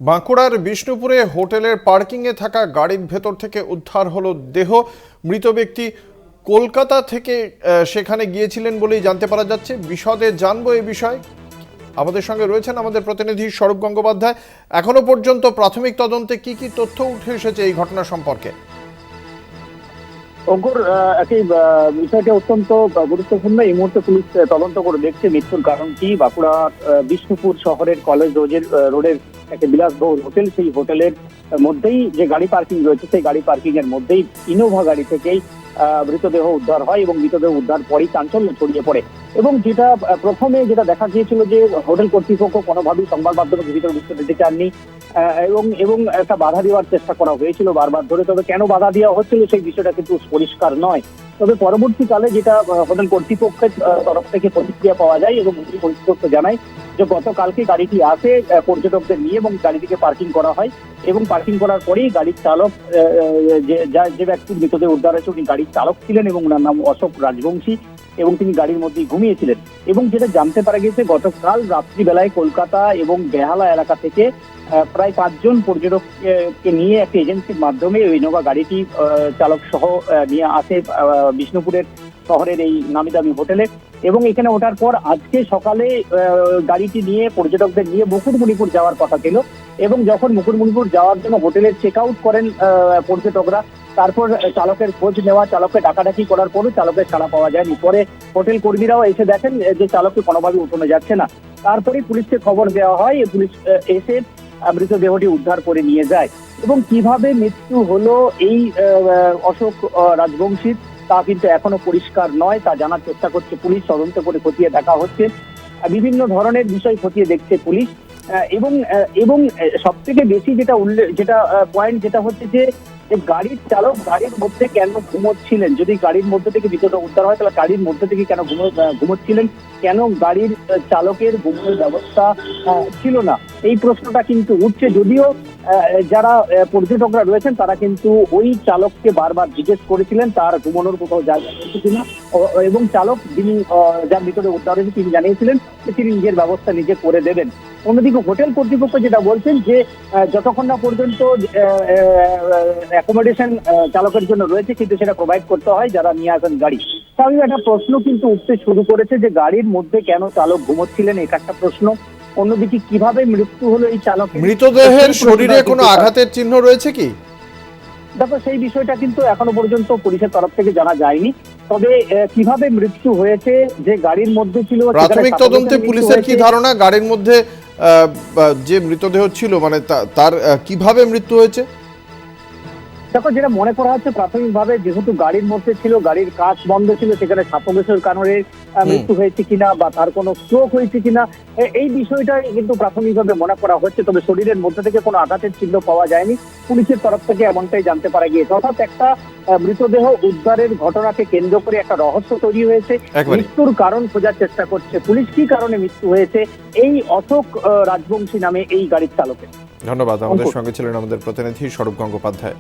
বাঁকুড়ার বিষ্ণুপুরে হোটেলের পার্কিংয়ে থাকা গাড়ির ভেতর থেকে উদ্ধার হলো দেহ। মৃত ব্যক্তি কলকাতা থেকে সেখানে গিয়েছিলেন বলেই জানতে পারা যাচ্ছে। বিশদে জানবো এই বিষয়। আমাদের সঙ্গে রয়েছেন আমাদের প্রতিনিধি স্বরূপ গঙ্গোপাধ্যায়। এখনো পর্যন্ত প্রাথমিক তদন্তে কি কি তথ্য উঠে এসেছে এই ঘটনা সম্পর্কে? অঙ্কুর, একই বিষয়টি অত্যন্ত গুরুত্বপূর্ণ। এই মুহূর্তে পুলিশ তদন্ত করে দেখছে মৃত্যুর কারণ কি। বাঁকুড়া বিষ্ণুপুর শহরের কলেজ রোডের একটা বিলাসবহুল হোটেল, সেই হোটেলের মধ্যেই যে গাড়ি পার্কিং রয়েছে, সেই গাড়ি পার্কিং এর মধ্যেই ইনোভা গাড়ি থেকেই মৃতদেহ উদ্ধার হয় এবং মৃতদেহ উদ্ধার পরেই চাঞ্চল্য ছড়িয়ে পড়ে। এবং যেটা প্রথমে যেটা দেখা গিয়েছিল যে হোটেল কর্তৃপক্ষ কোনোভাবেই সংবাদ মাধ্যমে ভিতরে ঢুকতে দিতে চাননি এবং এবং একটা বাধা দেওয়ার চেষ্টা করা হয়েছিল বারবার ধরে। তবে কেন বাধা দেওয়া হচ্ছিল সেই বিষয়টা কিন্তু পরিষ্কার নয়। তবে পরবর্তীকালে যেটা হোটেল কর্তৃপক্ষের তরফ থেকে প্রতিক্রিয়া পাওয়া যায় এবং হোটেল কর্তৃপক্ষ জানায় যে গতকালকে গাড়িটি আসে পর্যটকদের নিয়ে এবং গাড়িটিকে পার্কিং করা হয় এবং পার্কিং করার পরেই গাড়ির চালক যে ব্যক্তির মৃতদেহ উদ্ধার হয়েছে উনি গাড়ির চালক ছিলেন এবং ওনার নাম অশোক রাজবংশী এবং তিনি গাড়ির মধ্যেই ঘুমিয়েছিলেন। এবং যেটা জানতে পারা গেছে গতকাল রাত্রিবেলায় কলকাতা এবং বেহালা এলাকা থেকে প্রায় 5 জন পর্যটককে নিয়ে একটা এজেন্সির মাধ্যমে ওই ইনোভা গাড়িটি চালক সহ নিয়ে আসে বিষ্ণুপুরের শহরের এই নামি দামি হোটেলে। এবং এখানে ওঠার পর আজকে সকালে গাড়িটি নিয়ে পর্যটকদের নিয়ে মুকুটমণিপুর যাওয়ার কথা ছিল এবং যখন মুকুটমণিপুর যাওয়ার জন্য হোটেলের চেক আউট করেন পর্যটকরা, তারপর চালকের খোঁজ নেওয়া, চালককে ডাকাডাকি করার পরও চালকের ছাড়া পাওয়া যায়নি। পরে হোটেল কর্মীরাও এসে দেখেন যে চালককে কোনোভাবে উঠানো যাচ্ছে না। তারপরে পুলিশকে খবর দেওয়া হয়, পুলিশ এসে মৃতদেহটি উদ্ধার করে নিয়ে যায়। এবং কিভাবে মৃত্যু হলো এই অশোক রাজবংশীর তা কিন্তু এখনো পরিষ্কার নয়, তা জানার চেষ্টা করছে পুলিশ। তদন্ত করে খতিয়ে দেখা হচ্ছে, বিভিন্ন ধরনের বিষয় খতিয়ে দেখছে পুলিশ। এবং এবং সব থেকে বেশি যেটা পয়েন্ট যেটা হচ্ছে যে গাড়ির চালক গাড়ির মধ্যে কেন ঘুমোচ্ছিলেন। যদি গাড়ির মধ্যে থেকে মৃতদেহ উদ্ধার হয় তাহলে গাড়ির মধ্যে থেকে কেন ঘুমোচ্ছিলেন, কেন গাড়ির চালকের ঘুমের ব্যবস্থা ছিল না, এই প্রশ্নটা কিন্তু উঠছে। যদিও যারা পর্যটকরা রয়েছেন তারা কিন্তু ওই চালককে বারবার জিজ্ঞেস করেছিলেন তার ঘুমানোর কোথাও জায়গা আছে কিনা এবং চালক যিনি যার ভিতরে উদ্ধার হয়েছে তিনি জানিয়েছিলেন যে তিনি নিজের ব্যবস্থা নিজে করে দেবেন। অন্যদিকে হোটেল কর্তৃপক্ষ যেটা বলছেন যে যতক্ষণ না পর্যন্ত অ্যাকোমোডেশন চালকের জন্য রয়েছে কিন্তু সেটা প্রোভাইড করতে হয় যারা নিয়ে আসেন গাড়ি। স্বাভাবিক একটা প্রশ্ন কিন্তু উঠতে শুরু করেছে যে গাড়ির মধ্যে কেন চালক ঘুমোচ্ছিলেন, এটা একটা প্রশ্ন। অন্যদিকে কিভাবে মৃত্যু হলো এই চালক, মৃতদেহের শরীরে কোনো আঘাতের চিহ্ন রয়েছে কি? দেখো সেই বিষয়টা কিন্তু এখনো পর্যন্ত পুলিশের তরফ থেকে জানা যায়নি। তবে কিভাবে মৃত্যু হয়েছে, যে গাড়ির মধ্যে ছিল, প্রাথমিক তদন্তে পুলিশের কি ধারণা গাড়ির মধ্যে যে মৃতদেহ ছিল মানে তার কিভাবে মৃত্যু হয়েছে? দেখো যেটা মনে করা হচ্ছে প্রাথমিকভাবে যেহেতু গাড়ির মধ্যে ছিল, গাড়ির কাঁচ বন্ধ ছিল, সেখানে শ্বাসপ্রশ্বাসের কারণে মৃত্যু হয়েছে কিনা বা তার কোনো স্ট্রোক হয়েছে কিনা এই বিষয়টাই কিন্তু প্রাথমিকভাবে মনে করা হচ্ছে। তবে শরীরের মধ্যে থেকে কোনো আঘাতের চিহ্ন পাওয়া যায়নি, পুলিশের তরফ থেকে এমনটাই জানতে পারা গিয়েছে। অর্থাৎ একটা মৃতদেহ উদ্ধারের ঘটনাকে কেন্দ্র করে একটা রহস্য তৈরি হয়েছে। মৃত্যুর কারণ খোঁজার চেষ্টা করছে পুলিশ, কি কারণে মৃত্যু হয়েছে এই অশোক রাজবংশী নামে এই গাড়ির চালকের। ধন্যবাদ। আমাদের সঙ্গে ছিলেন আমাদের প্রতিনিধি স্বরূপ গঙ্গোপাধ্যায়।